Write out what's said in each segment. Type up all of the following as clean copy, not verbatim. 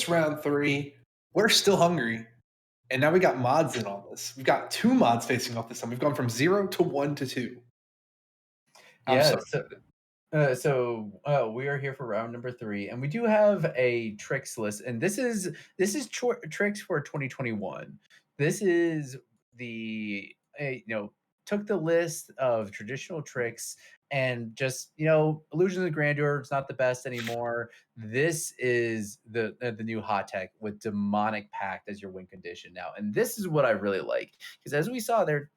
It's round 3. We're still hungry. And now we got mods in on this. We've got 2 mods facing off this time. We've gone from 0 to 1 to 2. I'm Yeah, so excited. we are here for round number 3, and we do have a tricks list, and this is tricks for 2021. This is took the list of traditional tricks and just illusions of grandeur. It's not the best anymore. This is the new hot tech with demonic pact as your win condition now, and this is what I really like because as we saw there,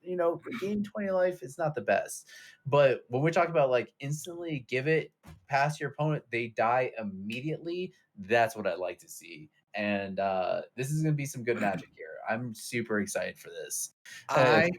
gain 20 life is not the best. But when we talk about like instantly give it past your opponent, they die immediately. That's what I like to see. And this is going to be some good magic here. I'm super excited for this. Uh, I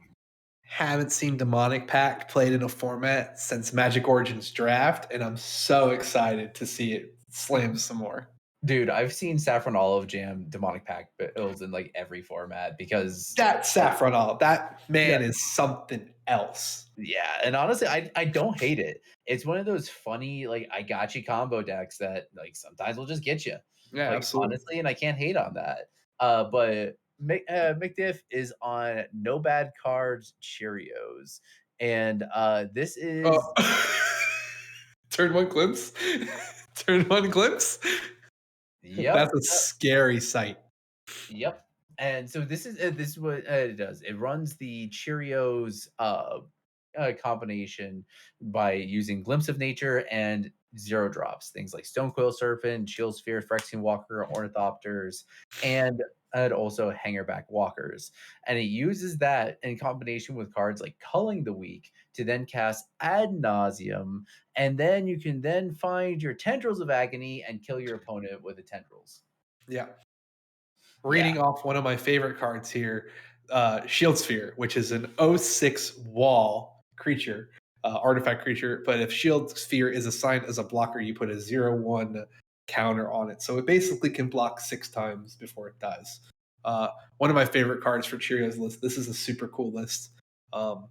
haven't seen Demonic Pact played in a format since Magic Origins Draft, and I'm so excited to see it slam some more. Dude, I've seen Saffron Olive jam demonic pack builds in like every format because That Saffron Olive, that yeah, man is something else. yeah, and honestly, I don't hate it. It's one of those funny like I got you combo decks that like sometimes will just get you. Yeah, Like absolutely. honestly, and I can't hate on that. But McDiff is on no bad cards Cheerios, and this is Oh. Turn 1 glimpse. Turn 1 glimpse. That's yep. a scary sight. Yep. And so this is what it does. It runs the Cheerios combination by using Glimpse of Nature and zero drops, things like Stonecoil Serpent, Shield Sphere, Phyrexian Walker, Ornithopters, and also Hangerback Walkers. And it uses that in combination with cards like Culling the Weak to then cast Ad Nauseum, and then you can then find your Tendrils of Agony and kill your opponent with the Tendrils. Yeah. Yeah. Reading off one of my favorite cards here, Shield Sphere, which is an 0/6 wall creature, artifact creature. But if Shield Sphere is assigned as a blocker, you put a 0/1 counter on it. So it basically can block 6 times before it dies. One of my favorite cards for Cheerios list. This is a super cool list. Um,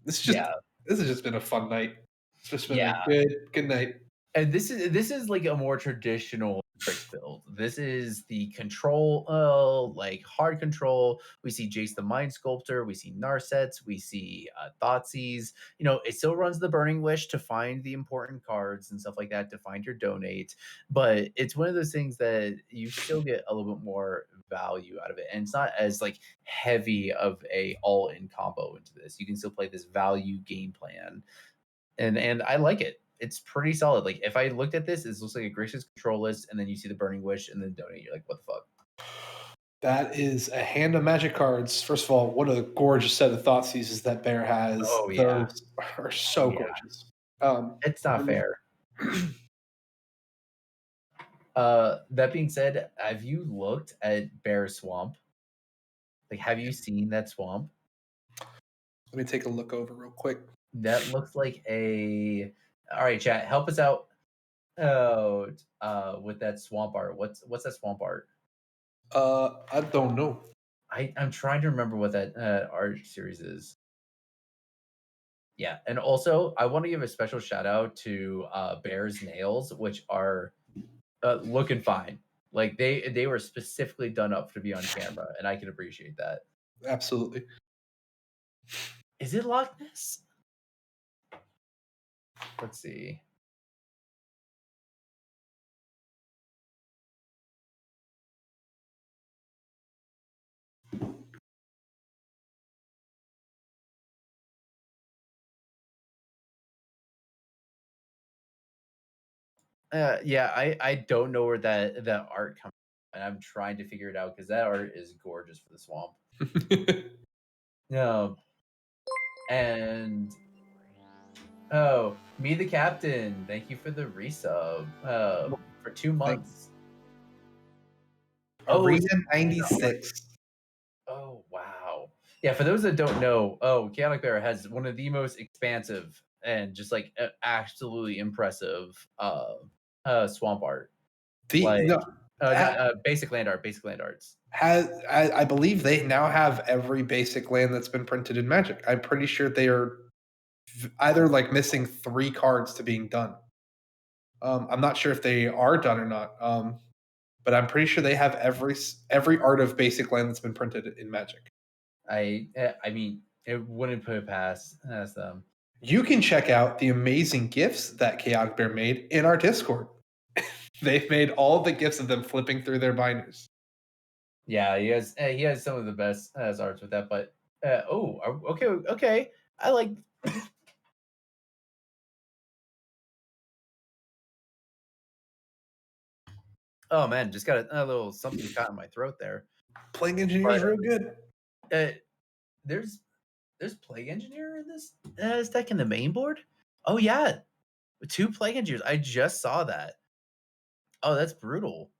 this is just Yeah. this has just been a fun night. It's just been a Yeah. good night. And this is like a more traditional Trix build. This is the control, like hard control. We see Jace the Mind Sculptor, we see Narsets, we see Thoughtseize. It still runs the Burning Wish to find the important cards and stuff like that, to find your donate. But it's one of those things that you still get a little bit more value out of it. And it's not as like heavy of a all-in combo into this. You can still play this value game plan and I like it. It's pretty solid. Like if I looked at this, it looks like a Grixis control list, and then you see the Burning Wish, and then donate. You're like, what the fuck? That is a hand of magic cards. First of all, what a gorgeous set of Thoughtseize that Bear has. Oh yeah, Those are so yeah. gorgeous. Um, It's not fair. That being said, have you looked at Bear Swamp? Like, have you seen that swamp? let me take a look over real quick. That looks like a. All right, chat, help us out. Oh, with that swamp art. What's that swamp art? I don't know. I'm trying to remember what that art series is. Yeah, and also I want to give a special shout out to Bear's nails, which are looking fine. Like they were specifically done up to be on camera, and I can appreciate that. Absolutely. Is it Loch Ness? Let's see. Yeah, I don't know where that art comes from, and I'm trying to figure it out because that art is gorgeous for the swamp. No, and oh, me the captain. Thank you for the resub. For 2 months. Oh, Arena it's the art. 96. Oh, wow. Yeah, for those that don't know, Chaotic Bear has one of the most expansive and just like absolutely impressive swamp art. The Like no, not ha- basic land arts. has I believe they now have every basic land that's been printed in Magic. I'm pretty sure they are either like missing 3 cards to being done. I'm not sure if they are done or not. but I'm pretty sure they have every art of basic land that's been printed in Magic. I mean, it wouldn't put it past them. You can check out the amazing gifts that Chaotic Bear made in our Discord. They've made all the gifts of them flipping through their binders. Yeah, he has some of the best arts with that. But okay. I like. Oh man, just got a little something caught in my throat there. Plague Engineer is real good. There's Plague Engineer in this deck in the main board. Oh yeah, 2 Plague Engineers. I just saw that. Oh, that's brutal.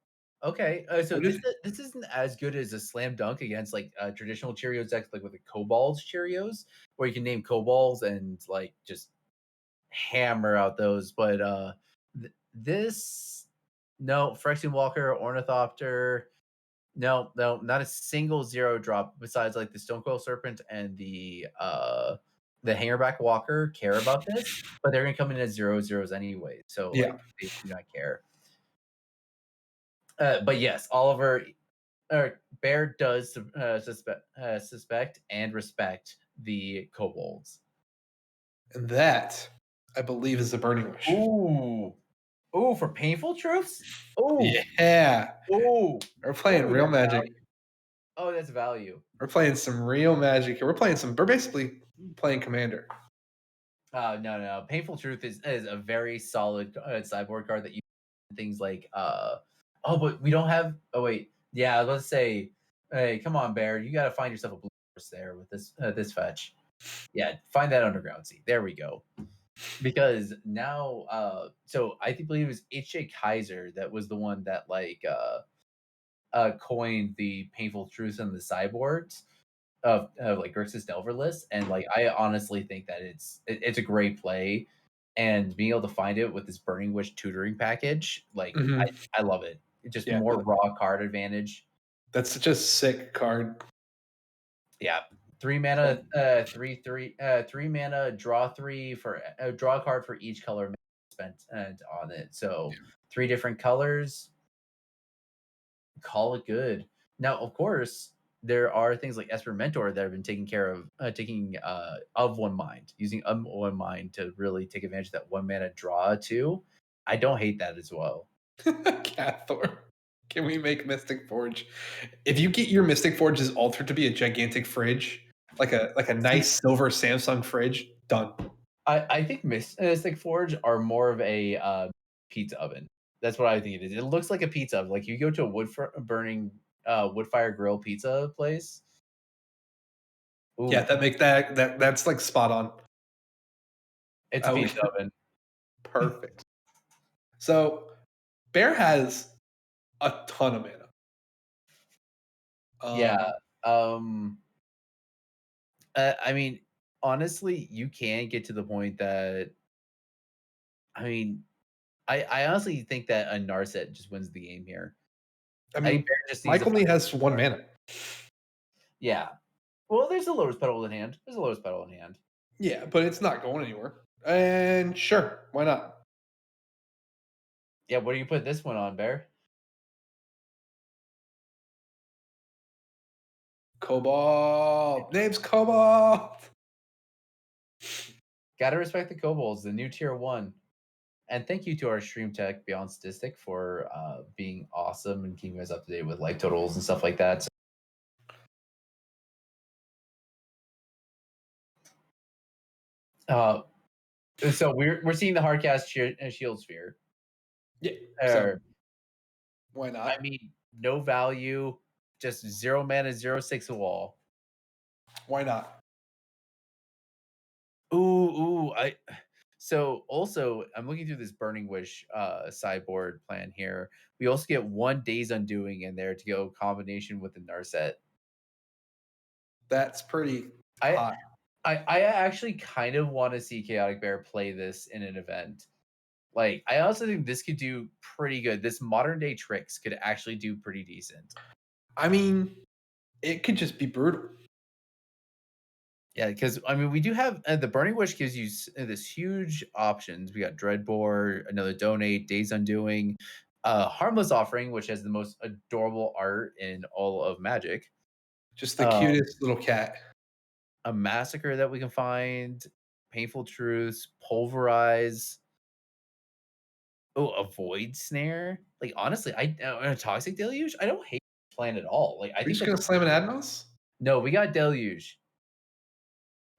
Okay, so this isn't as good as a slam dunk against like traditional Cheerios decks, like with the Kobolds Cheerios, where you can name Kobolds and like just hammer out those. But this no Phyrexian Walker, Ornithopter. No, not a single 0 drop besides like the Stonecoil Serpent and the Hangerback Walker care about this, but they're gonna come in as 0/0s anyway. So like Yeah. they do not care. But yes, Oliver Bear does suspect and respect the kobolds. And that, I believe, is the Burning Wish. Ooh, for painful truths. Oh, Yeah. oh, We're playing real Magic. value. Oh, that's value. We're playing some real Magic. We're basically playing Commander. No. Painful Truth is a very solid sideboard card that you things like but we don't have. Oh wait, yeah. Let's say, hey, come on, Bear, you got to find yourself a blue horse there with this fetch. Yeah, find that Underground Sea. There we go. Because now, so I believe it was H.J. Kaiser that was the one that like coined the Painful Truth in the sideboards of like Grixis Delver list, and like I honestly think that it's a great play, and being able to find it with this Burning Wish tutoring package, like I love it. It's just more raw card advantage. That's such a sick card. Yeah, 3 mana, 3 mana, draw 3 for draw a card for each color spent on it. So 3 different colors. Call it good. Now, of course, there are things like Esper Mentor that have been taking care of of One Mind, using One Mind to really take advantage of that 1 mana draw too. I don't hate that as well. Cathor. Can we make Mystic Forge? If you get your Mystic Forge's altered to be a gigantic fridge, like a nice silver Samsung fridge, done. I think Mystic Forge are more of a pizza oven. That's what I think it is. It looks like a pizza oven. Like you go to a burning wood fire grill pizza place. Ooh. Yeah, that's like spot on. It's a pizza oven. Perfect. So Bear has a ton of mana. Yeah. I mean, honestly, you can get to the point that I mean, I honestly think that a Narset just wins the game here. I mean, Bear just Mike only has 1 mana. Yeah. Well, there's a Lotus Petal in hand. Yeah, but it's not going anywhere. And sure, why not? Yeah, what do you put this one on, Bear? Cobalt. Name's Cobalt. Gotta respect the Kobolds, the new tier 1. And thank you to our stream tech Beyond Statistic for being awesome and keeping us up to date with life totals and stuff like that. So we're seeing the Hardcast Shield Sphere. Yeah. So why not? I mean, no value, just 0 mana, 0/6 a wall. Why not? Ooh, So also, I'm looking through this Burning Wish sideboard plan here. We also get 1 Days Undoing in there to go combination with the Narset. That's pretty hot. I actually kind of want to see Chaotic Bear play this in an event. Like, I also think this could do pretty good. This modern day Trix could actually do pretty decent. I mean, it could just be brutal. Yeah, because I mean, we do have the Burning Wish gives you this huge options. We got Dreadbore, another Donate, Days Undoing. Harmless Offering, which has the most adorable art in all of Magic. Just the Um, cutest little cat. a Massacre that we can find, Painful Truths, Pulverize. Oh, a Void Snare. Like honestly, a Toxic Deluge. I don't hate this plan at all. Like I We're think just that's gonna slam an Adnos? no. We got Deluge.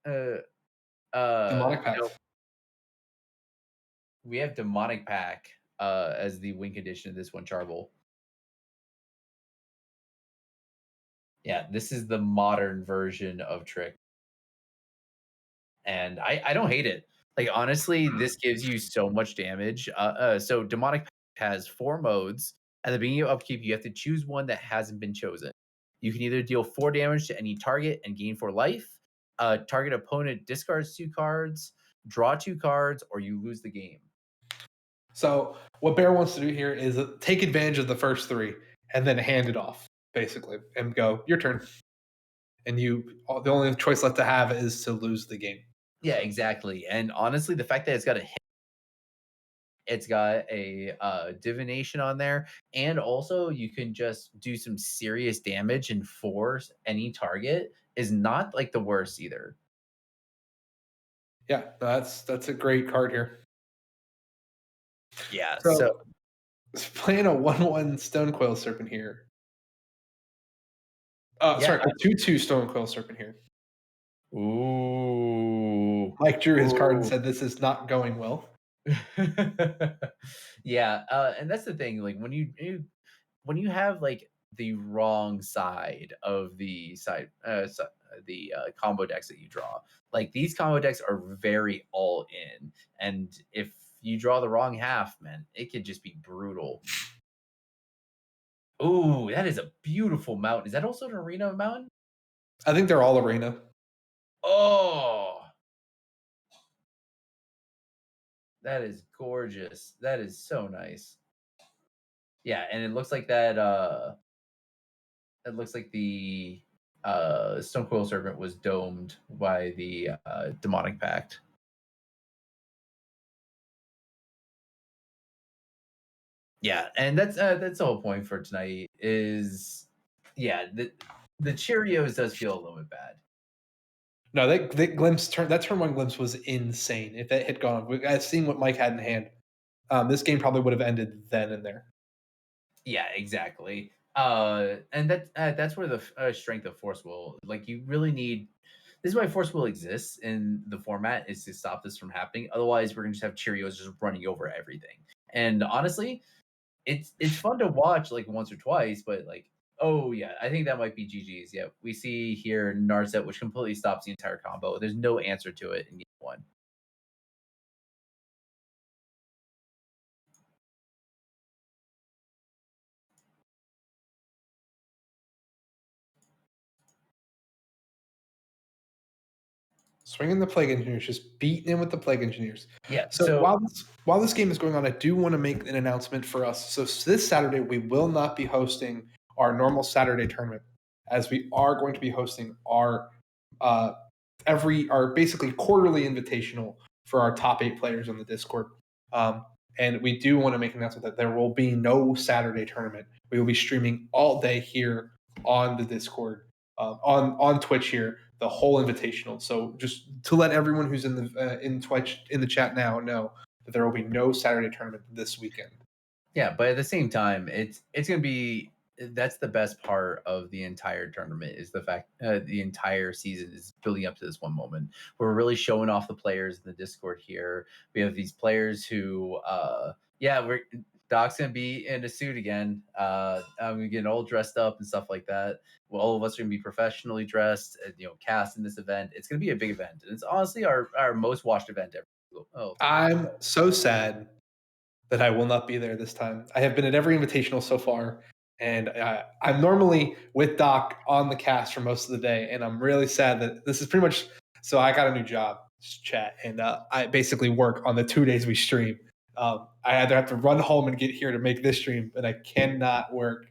Uh, Demonic no, Pact. we have Demonic Pack as the win condition of this one, Charbel. Yeah, this is the modern version of Trick, and I don't hate it. Like honestly, this gives you so much damage. So Demonic Pact has 4 modes. At the beginning of upkeep, you have to choose one that hasn't been chosen. You can either deal 4 damage to any target and gain 4 life. Target opponent discards 2 cards, draw 2 cards, or you lose the game. So what Bear wants to do here is take advantage of the first 3 and then hand it off, basically, and go, your turn. And the only choice left to have is to lose the game. Yeah, exactly. And honestly, the fact that it's got a hit, it's got a divination on there, and also you can just do some serious damage and force any target is not like the worst either. Yeah, that's a great card here. Yeah. So So playing a 1/1 Stonecoil Serpent here. yeah. Sorry, a 2/2 Stonecoil Serpent here. Ooh. Mike drew his card and Ooh. said, "This is not going well." Yeah, and that's the thing. Like when you have like the wrong side of the combo decks that you draw, like these combo decks are very all in, and if you draw the wrong half, man, it could just be brutal. Ooh, that is a beautiful mountain. Is that also an arena mountain? I think they're all arena. Oh, that is gorgeous. That is so nice. Yeah, and it looks like that. It looks like the Stonecoil Serpent was domed by the Demonic Pact. Yeah, and that's the whole point for tonight. Is yeah, the Cheerios does feel a little bit bad. No, that glimpse turn that turn 1 glimpse was insane. If it had gone, I've seen what Mike had in hand. This game probably would have ended then and there. Yeah, exactly. And that's where the strength of Force Will. Like you really need. This is why Force Will exists in the format is to stop this from happening. Otherwise, we're gonna just have Cheerios just running over everything. And honestly, it's fun to watch like once or twice, but like, oh yeah, I think that might be GG's. Yeah, we see here Narset, which completely stops the entire combo. There's no answer to it in game one. Swinging the Plague Engineers, just beating in with the Plague Engineers. Yeah. So So while this game is going on, I do want to make an announcement for us. So this Saturday we will not be hosting our normal Saturday tournament, as we are going to be hosting our uh, our basically quarterly invitational for our top 8 players on the Discord. And we do want to make an announcement that there will be no Saturday tournament. We will be streaming all day here on the Discord, on Twitch here, the whole invitational. So just to let everyone who's in the in Twitch in the chat now know that there will be no Saturday tournament this weekend. yeah, but at the same time, it's gonna be that's the best part of the entire tournament is the fact the entire season is building up to this one moment. We're really showing off the players in the Discord here. We have these players who, yeah, we're Doc's gonna be in a suit again. I'm getting all dressed up and stuff like that. Well, all of us are gonna be professionally dressed, cast in this event. It's gonna be a big event, and it's honestly our most watched event ever. Oh, I'm so sad that I will not be there this time. I have been at every invitational so far, and I'm normally with Doc on the cast for most of the day, and I'm really sad that this is pretty much. So I got a new job, chat, and I basically work on the 2 days we stream. I either have to run home and get here to make this stream, but I cannot work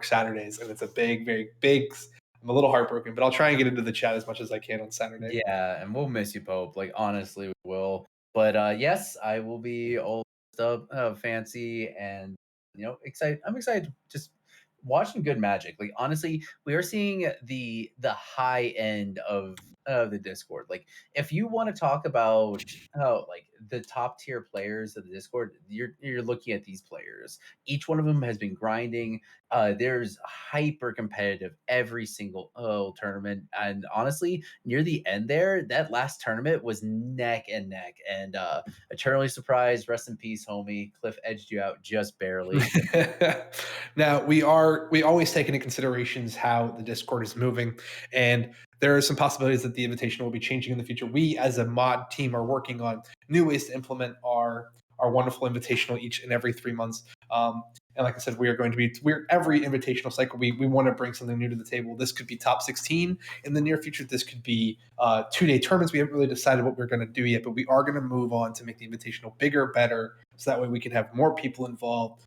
Saturdays, and it's a big, very big. I'm a little heartbroken, but I'll try and get into the chat as much as I can on Saturday. yeah, and we'll miss you, Pope. Like honestly, we will. But yes, I will be all up fancy and excited. I'm excited to just watching good Magic. Like honestly, we are seeing the high end of the Discord. Like if you want to talk about like the top tier players of the Discord, you're looking at these players. Each one of them has been grinding. There's hyper competitive every single tournament, and honestly, near the end there, that last tournament was neck and neck. And eternally surprised. Rest in peace, homie. Cliff edged you out just barely. Now we always take into considerations how the Discord is moving, and there are some possibilities that the invitation will be changing in the future. We as a mod team are working on new ways to implement our wonderful invitational each and every 3 months. And like I said, we are going to be we're every invitational cycle. We want to bring something new to the table. This could be top 16 in the near future. This could be 2-day tournaments. We haven't really decided what we're going to do yet, but we are going to move on to make the invitational bigger, better, so that way we can have more people involved.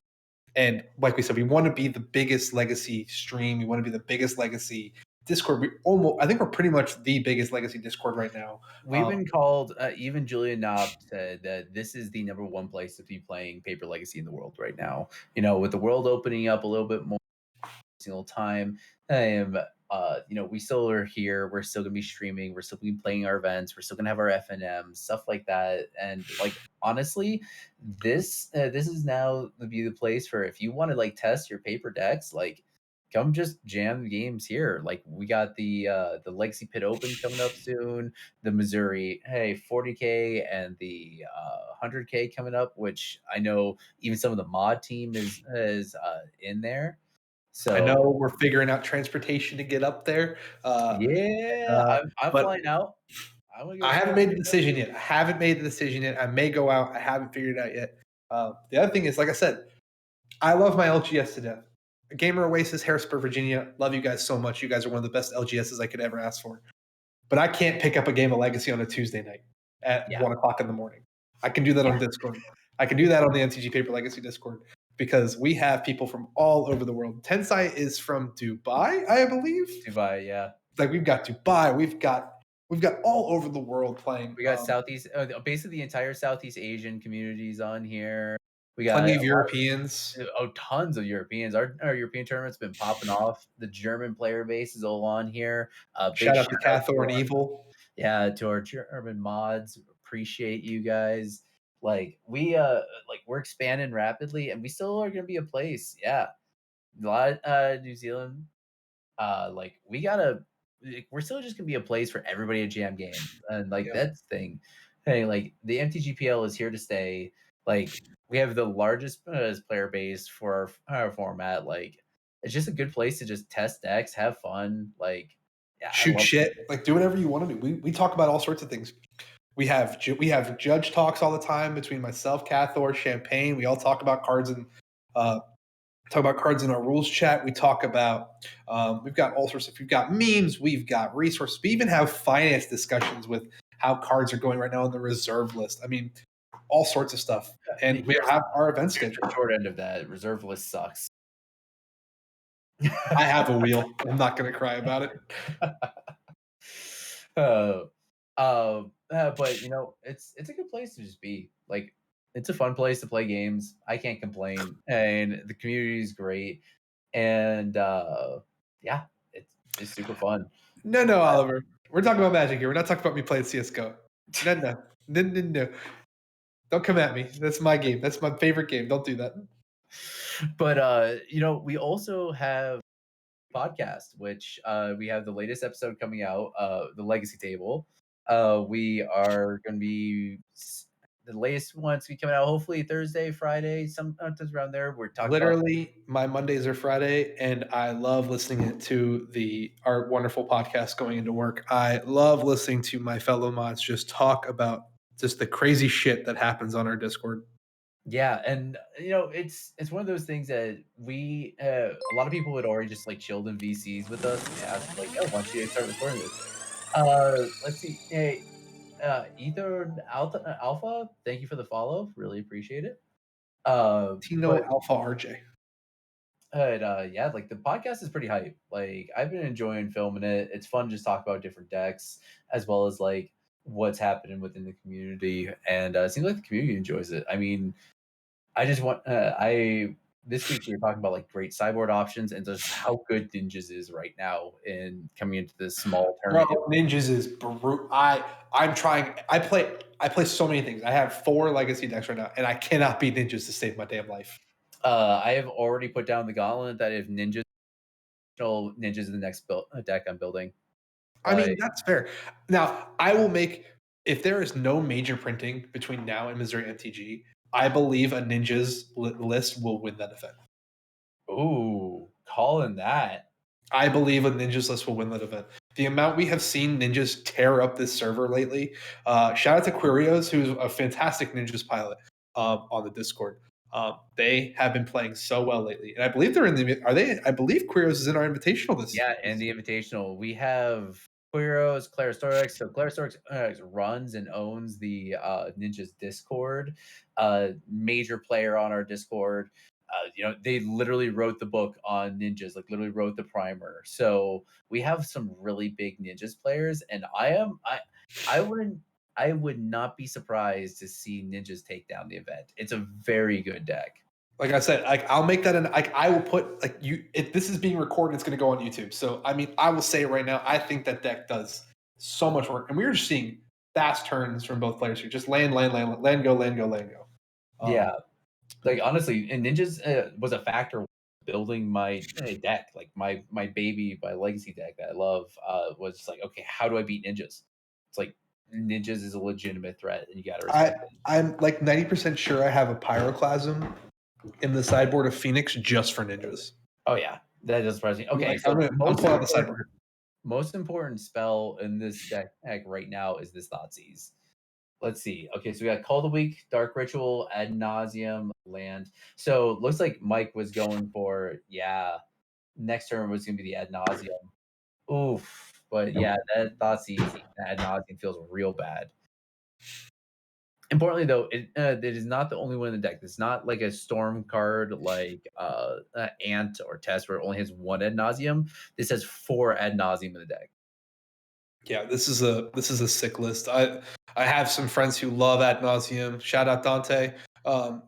And like we said, we want to be the biggest legacy stream. We want to be the biggest legacy Discord. I think we're pretty much the biggest legacy Discord right now. We've been called, even Julian Knob said that this is the number one place to be playing Paper Legacy in the world right now. With the world opening up a little bit more single time. We still are here. We're still gonna be streaming. We're still gonna be playing our events. We're still gonna have our FNM stuff like that. And like honestly, this is now the be the place for if you want to like test your paper decks. Like, come just jam games here. Like we got the Legacy Pit Open coming up soon. The Missouri 40K and the 100K coming up, which I know even some of the mod team is in there. I So know we're figuring out transportation to get up there, yeah, I'm but flying out. I'm gonna go I haven't support made the you decision yet. I haven't made the decision yet. I may go out. I haven't figured it out yet. The other thing is, like I said, I love my LGS to death. Gamer Oasis, Harrisburg, Virginia. Love you guys so much. You guys are one of the best LGSs I could ever ask for. But I can't pick up a game of Legacy on a Tuesday night at Yeah. 1 o'clock in the morning. I can do that on Discord. I can do that on the MTG Paper Legacy Discord because we have people from all over the world. Tensai is from Dubai, I believe. Dubai, yeah. Like we've got Dubai, we've got all over the world playing. We got Southeast, basically the entire Southeast Asian communities on here. We got Plenty a of Europeans. tons of Europeans. Our European tournament's been popping off. The German player base is all on here. Big Shout out to Cathor and Evil. to our German mods. Appreciate you guys. Like we're expanding rapidly, and we still are gonna be a place. Yeah, a lot New Zealand. Like we're still just gonna be a place for everybody to jam games, and like Yeah. that's the thing. Hey, like the MTGPL is here to stay. Like we have the largest player base for our format. Like it's just a good place to just test decks, have fun. Like yeah, I Shoot love. shit. Like do whatever you want to do. We talk about all sorts of things. We have judge talks all the time between myself, Cathor, Champagne. We all talk about cards and in our rules chat. We talk about we've got all sorts of we've got memes, we've got resources. We even have finance discussions with how cards are going right now on the reserve list. I mean, all sorts of stuff. And we have our event schedule. The short end of that reserve list sucks. I have a wheel. I'm not going to cry about it. But it's a good place to just be. Like, it's a fun place to play games. I can't complain, and the community is great. And yeah, it's super fun. No, Oliver. We're talking about Magic here. We're not talking about me playing CS:GO. No. Don't come at me. That's my game. That's my favorite game. Don't do that. But we also have podcast, which we have the latest episode coming out, the Legacy Table. We are going to be the latest one's be coming out hopefully Thursday, Friday, sometimes around there. We're talking Literally, my Mondays are Friday, and I love listening to our wonderful podcast going into work. I love listening to my fellow mods just talk about just the crazy shit that happens on our Discord. Yeah, and it's one of those things that we a lot of people had already just like chilled in VCs with us and asked like, "Oh, why don't you start recording this?" Let's see. Hey, Ether Alpha, thank you for the follow. Really appreciate it. Tino But Alpha RJ. yeah, like the podcast is pretty hype. Like I've been enjoying filming it. It's fun to just talk about different decks as well as like what's happening within the community, and it seems like the community enjoys it. I mean, I just want I this week we were talking about like great sideboard options and just how good Ninjas is right now in coming into this small Bro, tournament. Ninjas is I'm trying. I play so many things. I have 4 legacy decks right now, and I cannot beat Ninjas to save my damn life. I have already put down the gauntlet that if Ninjas is the next deck I'm building. I mean, Like, that's fair. Now, I will make if there is no major printing between now and Missouri MTG, I believe a Ninjas list will win that event. ooh, calling that. I believe a Ninjas list will win that event. The amount we have seen Ninjas tear up this server lately. Shout out to Cheerios, who's a fantastic Ninjas pilot on the Discord. They have been playing so well lately, and I believe they're in the. Are they? I believe Cheerios is in our invitational this. Yeah, and the Invitational. We have Quiros, Claire Storix. So Claire Storix runs and owns the Ninjas Discord, major player on our Discord. They literally wrote the book on ninjas, like literally wrote the primer. So we have some really big ninjas players, and I wouldn't I would not be surprised to see ninjas take down the event. It's a very good deck. Like I said, like I'll make that an like I will put like you if this is being recorded, it's gonna go on YouTube. So I mean I will say it right now, I think that deck does so much work. And we were just seeing fast turns from both players here. Just land, land, land, land, go, land, go, land, go. Yeah, like honestly, and ninjas was a factor building my deck, like my baby, my legacy deck that I love. Was just like, okay, how do I beat ninjas? It's like ninjas is a legitimate threat, and you got to I respect it. I'm like 90% sure I have a pyroclasm in the sideboard of Phoenix just for ninjas. Oh yeah, that does surprise me. I'm Okay, like so I'm pulling out the sideboard. most important spell in this deck right now is this Thoughtseize. Let's see. Okay, so we got Call of the Week, Dark Ritual, Ad Nauseum, Land. So looks like Mike was going for, yeah, next turn was going to be the Ad Nauseum. Oof. But yeah, that Thoughtseize Ad Nauseum feels real bad. Importantly, though, it is not the only one in the deck. It's not like a storm card like Ant or Test where it only has one Ad Nauseum. This has 4 Ad Nauseum in the deck. Yeah, this is a sick list. I have some friends who love Ad Nauseum. Shout out Dante. Um,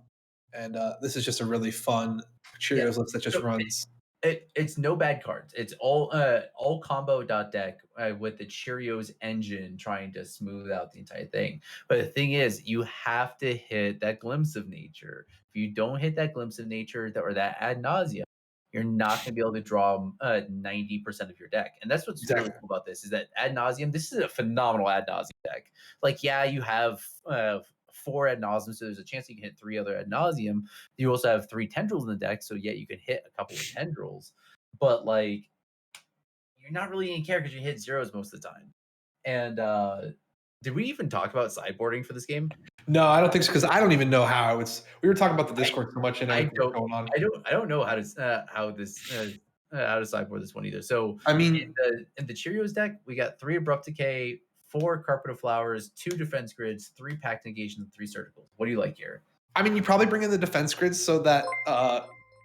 and this is just a really fun Yeah. Cheerios list that just So runs. it's no bad cards. It's all combo dot deck with the Cheerios engine trying to smooth out the entire thing. But the thing is, you have to hit that glimpse of nature. If you don't hit that glimpse of nature or that ad nauseum, you're not going to be able to draw 90% of your deck. And that's what's really Exactly. cool about this is that ad nauseum. This is a phenomenal ad nauseum deck. Like, yeah, you have 4 ad nauseum, so there's a chance you can hit 3 other ad nauseum. You also have 3 tendrils in the deck, so yeah, you can hit a couple of tendrils, but like you're not really gonna care because you hit zeros most of the time. And did we even talk about sideboarding for this game? No, I don't think so because I don't even know how I was. We were talking about the I, Discord so much and I everything that's don't going on. I don't know how to sideboard this one either. So I mean, in the Cheerios deck, we got 3 abrupt decay, 4 carpet of flowers, 2 defense grids, 3 pact negations, and 3 surgicals. What do you like here? you probably bring in the defense grid so that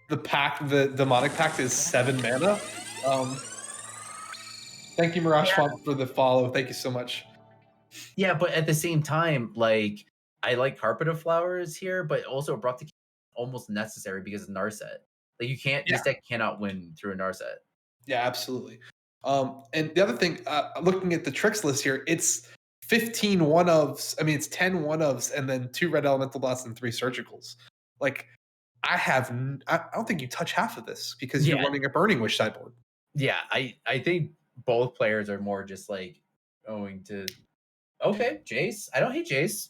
the demonic pact is 7 mana. Um, thank you, Mirage Yeah. Swamp, for the follow. Thank you so much. Yeah, but at the same time, like I like carpet of flowers here, but also abrupt decay is almost necessary because of Narset. Like you can't Yeah, this deck cannot win through a Narset. yeah, absolutely. And the other thing, looking at the tricks list here, it's 15 one ofs. I mean, it's 10 one ofs and then 2 red elemental blasts and 3 surgicals. Like, I don't think you touch half of this because you're Yeah, running a Burning Wish sideboard. yeah. I think both players are more just like going to okay, Jace. I don't hate Jace.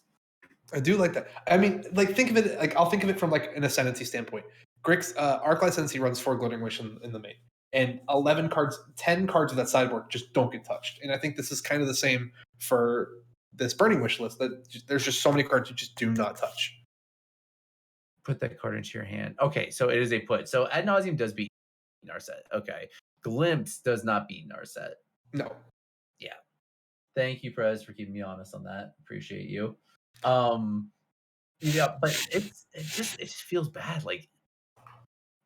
I do like that. I mean, like think of it like I'll think of it from like an Ascendancy standpoint. Grix Arclight Ascendancy runs 4 Glittering Wish in the main. And 11 cards, 10 cards of that sideboard just don't get touched. And I think this is kind of the same for this Burning Wish list. There's just so many cards you just do not touch. Put that card into your hand. Okay, so it is a put. So Ad nauseum does beat Narset. Okay. Glimpse does not beat Narset. No. Yeah. Thank you, Prez, for keeping me honest on that. Appreciate you. Yeah, but it just feels bad. Like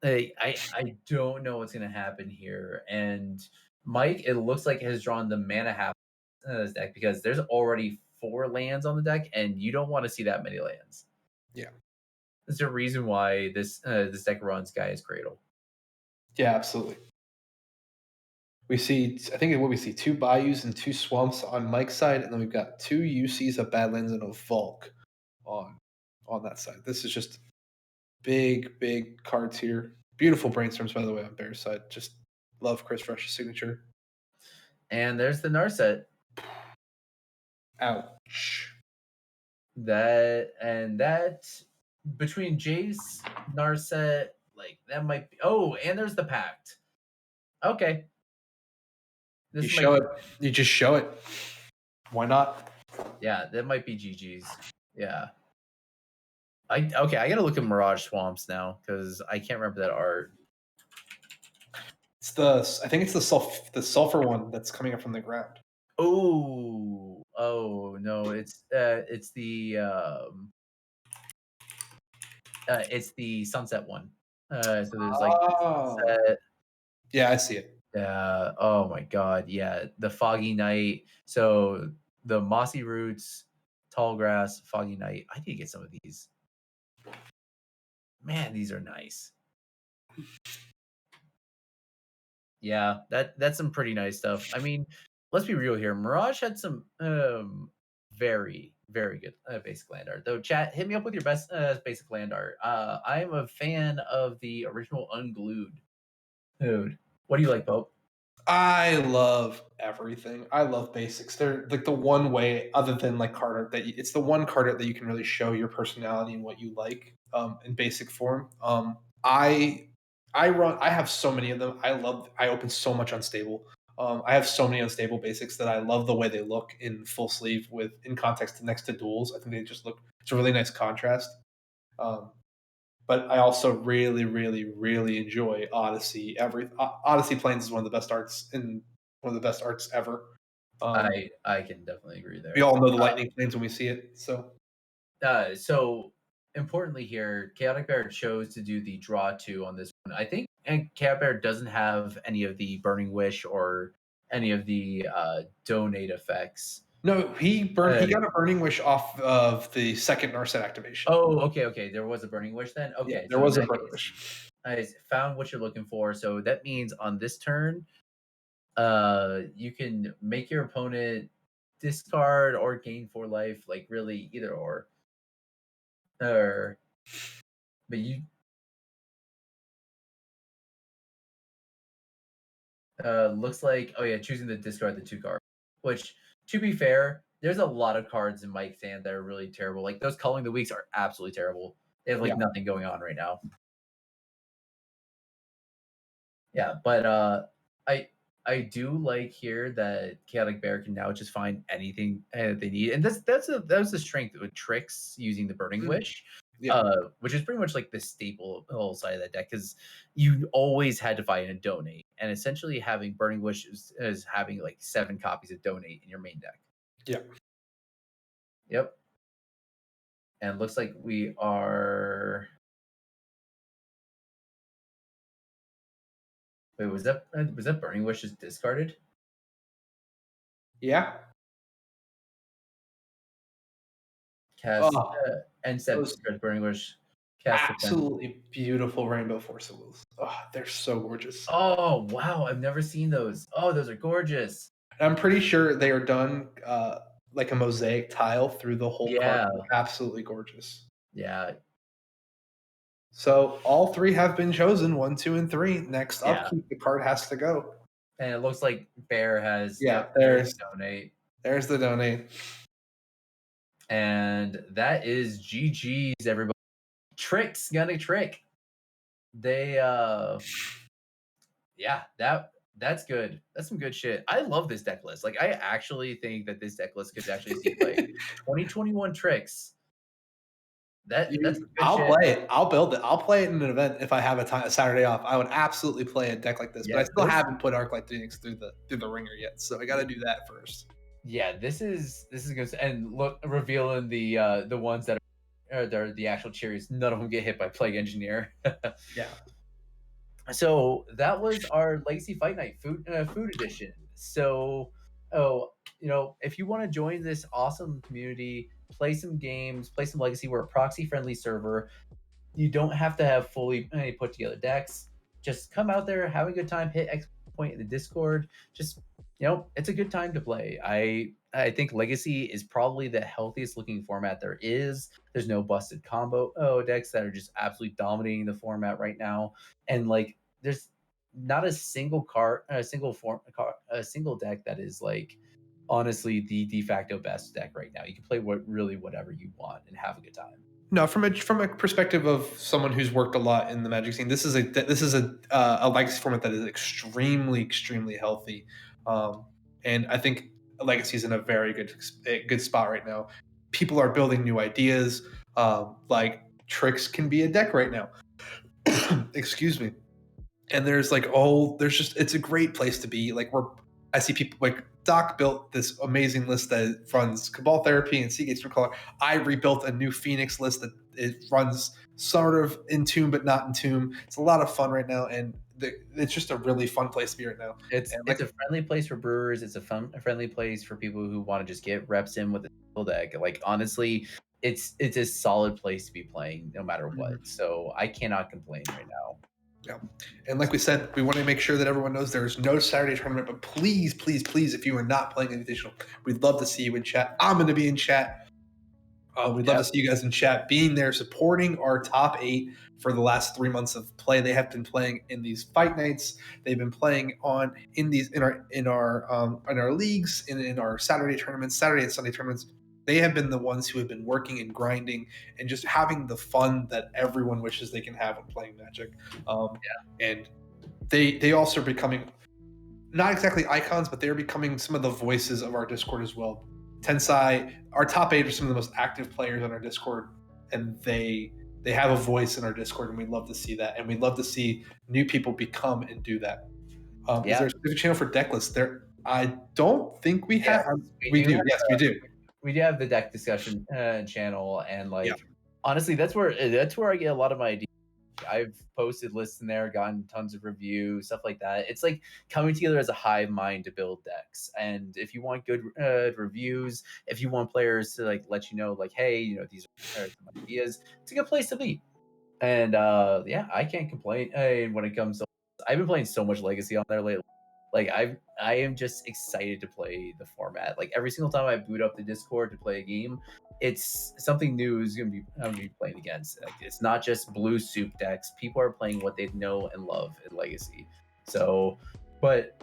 I don't know what's gonna happen here. And Mike, it looks like has drawn the mana half of this deck because there's already 4 lands on the deck, and you don't want to see that many lands. Yeah. There's a reason why this deck runs Gaia's Cradle. Yeah, absolutely. We see, I think what we see, 2 Bayous and 2 Swamps on Mike's side, and then we've got 2 UCs, a Badlands, and a Volk on that side. This is just big cards here. Beautiful brainstorms, by the way, on Bear's side. Just love Chris Rush's signature. And there's the Narset. Ouch. That between Jace, Narset, like that might be. Oh, and there's the Pact. Okay. You show it. You just show it. Why not? Yeah, that might be GG's. Yeah. I gotta look at Mirage Swamps now because I can't remember that art. It's I think it's the sulfur one that's coming up from the ground. Oh no, it's the sunset one. So there's like sunset. Yeah, I see it. Oh my god, yeah, the foggy night. So the mossy roots, tall grass, foggy night. I need to get some of these. Man, these are nice. Yeah, that's some pretty nice stuff. I mean, let's be real here. Mirage had some very good basic land art. Though, chat, hit me up with your best basic land art. I am a fan of the original Unglued. Dude, what do you like, Pope? I love everything. I love basics. They're like the one way, other than like card art, it's the one card art that you can really show your personality and what you like in basic form. I have so many of them. I open so much unstable. I have so many unstable basics that I love the way they look in full sleeve in context next to duels. I think they just look, it's a really nice contrast. But I also really enjoy Odyssey. Odyssey Plains is one of the best arts ever. I can definitely agree there. We all know the Lightning Plains when we see it. So importantly here, Chaotic Bear chose to do the draw 2 on this one. I think and Chaotic Bear doesn't have any of the Burning Wish or any of the donate effects. No, he got a Burning Wish off of the second Narset activation. Oh, okay. There was a Burning Wish then? Okay. Yeah, there was a Burning Wish. I found what you're looking for. So that means on this turn, you can make your opponent discard or gain 4 life, like really either or. But you looks like choosing to discard the 2 cards. Which, to be fair, there's a lot of cards in Mike's hand that are really terrible. Like those Culling the Weeks are absolutely terrible. They have nothing going on right now. Yeah, but I do like here that Chaotic Bear can now just find anything they need, and that was the strength with Trix using the Burning Wish. Which is pretty much like the staple whole side of that deck because you always had to fight and donate, and essentially having Burning Wish is having like 7 copies of donate in your main deck. Yep. And looks like we are. Wait, was that Burning Wish just discarded? Yeah. Cast end step Burning Wish. Cast absolutely beautiful Rainbow Force of Wills. Oh, they're so gorgeous. Oh wow, I've never seen those. Oh, those are gorgeous. I'm pretty sure they are done like a mosaic tile through the whole card. Absolutely gorgeous. Yeah. So all 3 have been chosen, 1, 2, and 3. Next upkeep, the card has to go. And it looks like Bear has there's donate. There's the donate. And that is GG's, everybody. Trix gonna trick. They that's good. That's some good shit. I love this deck list. Like I actually think that this deck list could actually see play. 2021 Trix. I'll play it. I'll build it. I'll play it in an event if I have a Saturday off. I would absolutely play a deck like this, but I still haven't put Arclight Phoenix through the ringer yet, so I got to do that first. Yeah, this is good. And look, revealing the ones that are the actual Cheerios. None of them get hit by Plague Engineer. Yeah. So that was our Legacy Fight Night food edition. So, if you want to join this awesome community, play some games, play some Legacy, we're a proxy friendly server. You don't have to have fully put together decks. Just come out there, have a good time, hit X point in the Discord. Just it's a good time to play. I think Legacy is probably the healthiest looking format there is. There's no busted combo decks that are just absolutely dominating the format right now, and like there's not a single card, a single deck that is like honestly the de facto best deck right now. You can play whatever you want and have a good time. No, from a perspective of someone who's worked a lot in the Magic scene, this is a legacy format that is extremely healthy, and I think legacy is in a very good spot right now. People are building new ideas, like Trix can be a deck right now. Excuse me. And there's it's a great place to be. I see people like Doc built this amazing list that runs Cabal Therapy and Seagate's Recolor. I rebuilt a new Phoenix list that it runs sort of in tune but not in tune. It's a lot of fun right now, and it's just a really fun place to be right now. It's a friendly place for brewers. It's a friendly place for people who want to just get reps in with a single deck. Like honestly, it's a solid place to be playing no matter what. Mm-hmm. So I cannot complain right now. Yeah. And like we said, we want to make sure that everyone knows there's no Saturday tournament, but please, if you are not playing Invitational, we'd love to see you in chat. I'm going to be in chat. We'd love to see you guys in chat, being there, supporting our top 8 for the last 3 months of play. They have been playing in these fight nights. They've been playing in our leagues, in our Saturday tournaments, Saturday and Sunday tournaments. They have been the ones who have been working and grinding and just having the fun that everyone wishes they can have when playing Magic. And they also are becoming not exactly icons, but they're becoming some of the voices of our Discord as well. Tensai, our top 8 are some of the most active players on our Discord, and they have a voice in our Discord, and we'd love to see that. And we'd love to see new people become and do that. Is there a specific channel for deck lists? I don't think we have. We do. Yes, we do. We do have the deck discussion channel, and honestly, that's where I get a lot of my ideas. I've posted lists in there, gotten tons of reviews, stuff like that. It's like coming together as a hive mind to build decks. And if you want good reviews, if you want players to let you know, hey, these are some ideas, it's a good place to be. And I can't complain. When it comes to, I've been playing so much Legacy on there lately. I am just excited to play the format. Every single time I boot up the Discord to play a game, it's something new I'm gonna be playing against. It's not just blue soup decks. People are playing what they know and love in Legacy. So, but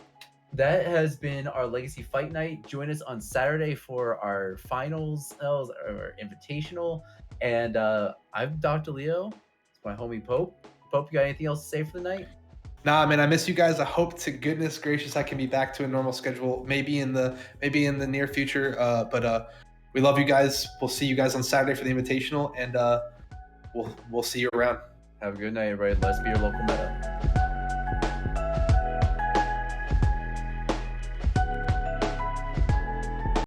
that has been our Legacy Fight Night. Join us on Saturday for our finals, our invitational. And I'm Dr. Leo. It's my homie Pope. Pope, you got anything else to say for the night? Nah, man, I miss you guys. I hope to goodness gracious I can be back to a normal schedule, maybe in the near future. But we love you guys. We'll see you guys on Saturday for the invitational, and we'll see you around. Have a good night, everybody. Let's be your local meta.